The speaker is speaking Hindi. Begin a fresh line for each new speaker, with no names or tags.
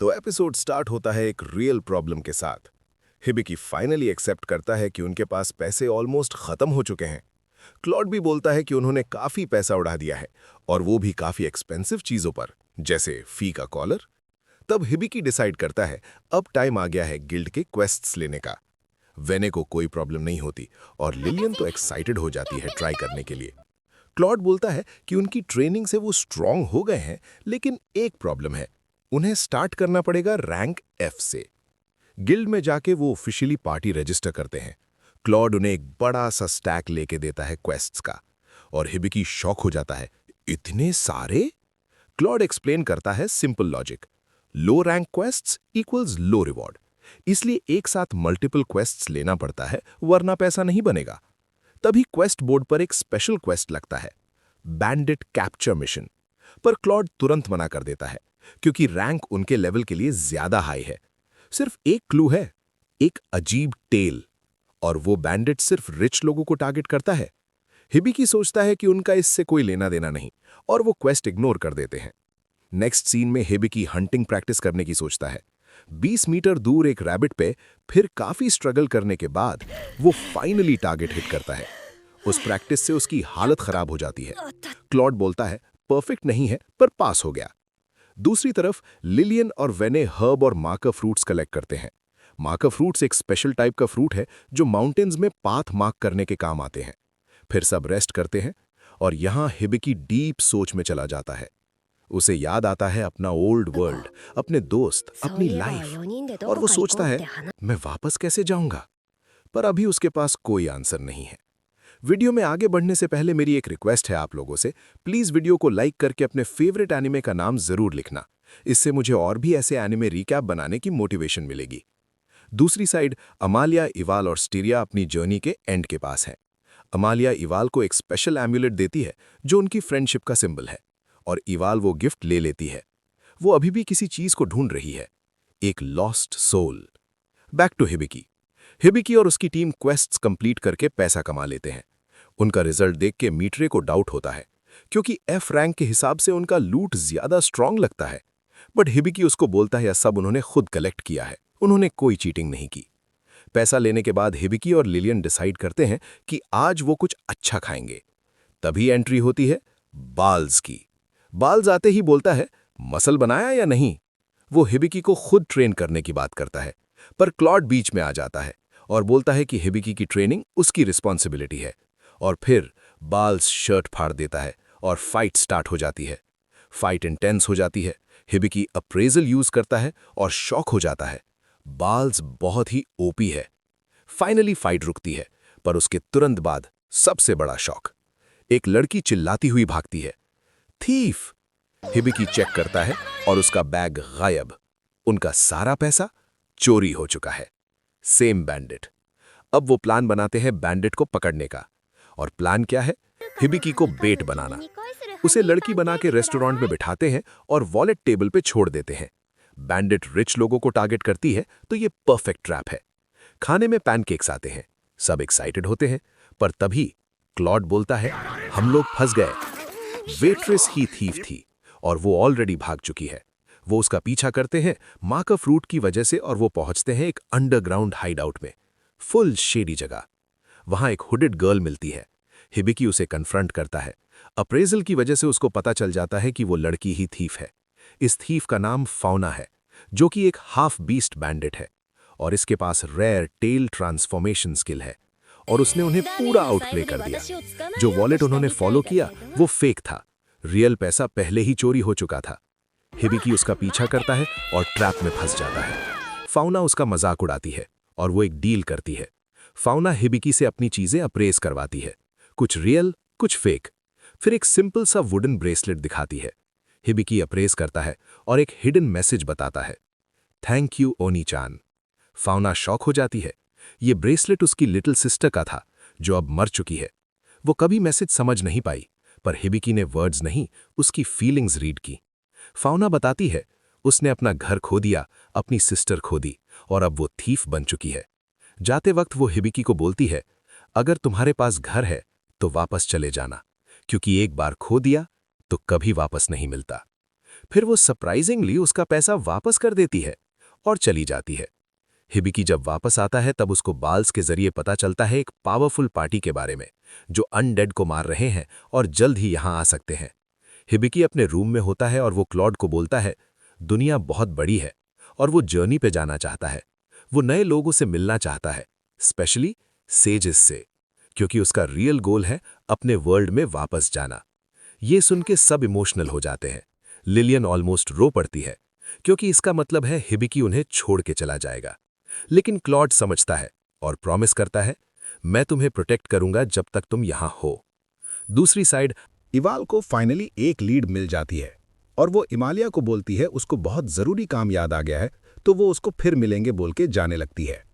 तो एपिसोड स्टार्ट होता है एक रियल प्रॉब्लम के साथ। हिबिकी फाइनली एक्सेप्ट करता है कि उनके पास पैसे ऑलमोस्ट खत्म हो चुके हैं। क्लॉड भी बोलता है कि उन्होंने काफी पैसा उड़ा दिया है, और वो भी काफी एक्सपेंसिव चीजों पर, जैसे फी का कॉलर। तब हिबिकी डिसाइड करता है अब टाइम आ गया है गिल्ड के क्वेस्ट्स लेने का। वेने को कोई प्रॉब्लम नहीं होती, और लिलियन तो एक्साइटेड हो जाती है ट्राई करने के लिए। क्लॉड बोलता है कि उनकी ट्रेनिंग से वो स्ट्रांग हो गए हैं, लेकिन एक प्रॉब्लम है, उन्हें स्टार्ट करना पड़ेगा रैंक एफ से। गिल्ड में जाके वो ऑफिशियली पार्टी रजिस्टर करते हैं। क्लॉड उन्हें एक बड़ा सा स्टैक लेके देता है क्वेस्ट्स का, और हिबिकी शॉक हो जाता है, इतने सारे। क्लॉड एक्सप्लेन करता है simple logic, low rank quests equals low reward, इसलिए एक साथ मल्टीपल क्वेस्ट्स लेना पड़ता है, वरना पैसा नहीं बनेगा। तभी क्वेस्ट बोर्ड पर एक स्पेशल क्वेस्ट लगता है, बैंडिट कैप्चर मिशन। पर क्लॉड तुरंत मना कर देता है, क्योंकि रैंक उनके लेवल के लिए ज्यादा हाई है। सिर्फ एक क्लू है, एक अजीब टेल, और वो बैंडिट सिर्फ रिच लोगों को टारगेट करता है। हिबिकी सोचता है कि उनका इससे कोई लेना देना नहीं, और वो क्वेस्ट इग्नोर कर देते हैं। नेक्स्ट सीन में हिबिकी हंटिंग प्रैक्टिस करने की सोचता है। 20 मीटर दूर एक रैबिट पे फिर काफी स्ट्रगल करने के बाद वो फाइनली टारगेट हिट करता है। उस प्रैक्टिस से उसकी हालत खराब हो जाती है। क्लॉड बोलता है परफेक्ट नहीं है, पर पास हो गया। दूसरी तरफ लिलियन और वेने हर्ब और मार्कर फ्रूट्स कलेक्ट करते हैं। मार्कर फ्रूट्स एक स्पेशल टाइप का फ्रूट है जो माउंटेन्स में पाथ मार्क करने के काम आते हैं। फिर सब रेस्ट करते हैं, और यहां हिबिकी डीप सोच में चला जाता है। उसे याद आता है अपना ओल्ड वर्ल्ड, अपने दोस्त, अपनी लाइफ, और वो सोचता है मैं वापस कैसे जाऊंगा। पर अभी उसके पास कोई आंसर नहीं है। वीडियो में आगे बढ़ने से पहले मेरी एक रिक्वेस्ट है आप लोगों से, प्लीज वीडियो को लाइक करके अपने फेवरेट एनिमे का नाम जरूर लिखना। इससे मुझे और भी ऐसे एनिमे रिकैप बनाने की मोटिवेशन मिलेगी। दूसरी साइड अमालिया, इवाल और स्टीरिया अपनी जर्नी के एंड के पास हैं। अमालिया इवाल को एक स्पेशल एम्यूलेट देती है जो उनकी फ्रेंडशिप का सिंबल है, और इवाल वो गिफ्ट ले लेती है। वो अभी भी किसी चीज को ढूंढ रही है, एक lost soul. Back to Hibiki. Hibiki और उसकी टीम क्वेस्ट्स कंप्लीट करके पैसा कमा लेते हैं। उनका रिजल्ट देख के मीट्रे को डाउट होता है, क्योंकि एफ रैंक के हिसाब से उनका लूट ज्यादा स्ट्रांग लगता है। बट हिबिकी उसको बोलता है यह सब उन्होंने खुद कलेक्ट किया है, उन्होंने कोई चीटिंग नहीं की। पैसा लेने के बाद हिबिकी और लिलियन डिसाइड करते हैं कि आज वो कुछ अच्छा खाएंगे। तभी एंट्री होती है बाल्स की। बाल्स आते ही बोलता है मसल बनाया या नहीं। वो हिबिकी को खुद ट्रेन करने की बात करता है, पर क्लॉड बीच में आ जाता है और बोलता है कि हिबिकी की ट्रेनिंग उसकी रिस्पॉन्सिबिलिटी है। और फिर बाल्स शर्ट फाड़ देता है और फाइट स्टार्ट हो जाती है। फाइट इंटेंस हो जाती है। हिबिकी अप्रेजल यूज करता है और शॉक हो जाता है। बाल्स बहुत ही ओपी है। फाइनली फाइट रुकती है, पर उसके तुरंत बाद सबसे बड़ा शॉक, एक लड़की चिल्लाती हुई भागती है, थीफ। हिबिकी चेक करता है और उसका बैग गायब। उनका सारा पैसा चोरी हो चुका है। Same bandit. अब वो प्लान बनाते हैं बैंडिट को पकड़ने का। और प्लान क्या है? हिबिकी को बेट बनाना। उसे लड़की बना के रेस्टोरेंट में बिठाते हैं और वॉलेट टेबल पे छोड़ देते हैं। बैंडिट रिच लोगों को टारगेट करती है, तो ये परफेक्ट ट्रैप है। खाने में पैनकेक्स आते हैं, सब एक्साइटेड होते हैं, पर तभी क्लॉड बोलता है हम लोग फंस गए। वेट्रेस ही थीफ थी, और वो ऑलरेडी भाग चुकी है। वो उसका पीछा करते हैं मार्कर फ्रूट की वजह से, और वो पहुंचते हैं एक अंडरग्राउंड हाइडआउट में, फुल शेडी जगह। वहां एक हुडेड गर्ल मिलती है। हिबिकी उसे कन्फ्रंट करता है। अप्रेजल की वजह से उसको पता चल जाता है कि वो लड़की ही थीफ है। इस थीफ का नाम फाउना है, जो कि एक हाफ बीस्ट बैंडिट है, और इसके पास रेयर टेल ट्रांसफॉर्मेशन स्किल है। और उसने उन्हें पूरा आउटप्ले कर दिया। जो वॉलेट उन्होंने फॉलो किया वो फेक था, रियल पैसा पहले ही चोरी हो चुका था। हिबिकी उसका पीछा करता है और ट्रैप में फंस जाता है। फाउना उसका मजाक उड़ाती है और वो एक डील करती है। फाउना हिबिकी से अपनी चीजें अप्रेज करवाती है, कुछ रियल कुछ फेक। फिर एक सिंपल सा वुडन ब्रेसलेट दिखाती है। हिबिकी अप्रेज करता है और एक हिडन मैसेज बताता है, थैंक यू ओनी चान। फाउना शॉक हो जाती है। ये ब्रेसलेट उसकी लिटिल सिस्टर का था, जो अब मर चुकी है। वो कभी मैसेज समझ नहीं पाई, पर हिबिकी ने वर्ड्स नहीं, उसकी फीलिंग्स रीड की। फाउना बताती है उसने अपना घर खो दिया, अपनी सिस्टर खो दी, और अब वो थीफ बन चुकी है। जाते वक्त वो हिबिकी को बोलती है, अगर तुम्हारे पास घर है तो वापस चले जाना, क्योंकि एक बार खो दिया तो कभी वापस नहीं मिलता।
फिर वो सरप्राइजिंगली उसका पैसा वापस कर देती है और चली जाती है। हिबिकी जब वापस आता है तब उसको बाल्स के जरिए पता चलता है एक पावरफुल पार्टी के बारे में, जो अनडेड को मार रहे हैं और जल्द ही यहाँ आ सकते हैं। हिबिकी अपने रूम में होता है और वो क्लॉड को बोलता है, दुनिया बहुत बड़ी है और वो जर्नी पे जाना चाहता है। वो नए लोगों से मिलना चाहता है, स्पेशली सेजेस से, क्योंकि उसका रियल गोल है अपने वर्ल्ड में वापस जाना। ये सुन के सब इमोशनल हो जाते हैं। लिलियन ऑलमोस्ट रो पड़ती है, क्योंकि इसका मतलब है हिबिकी उन्हें छोड़ के चला जाएगा। लेकिन क्लॉड समझता है और प्रॉमिस करता है, मैं तुम्हें प्रोटेक्ट करूंगा जब तक तुम यहां हो। दूसरी साइड,
इवाल को फाइनली एक लीड मिल जाती है और वो इमालिया को बोलती है उसको बहुत ज़रूरी काम याद आ गया है, तो वो उसको फिर मिलेंगे बोल के जाने लगती है।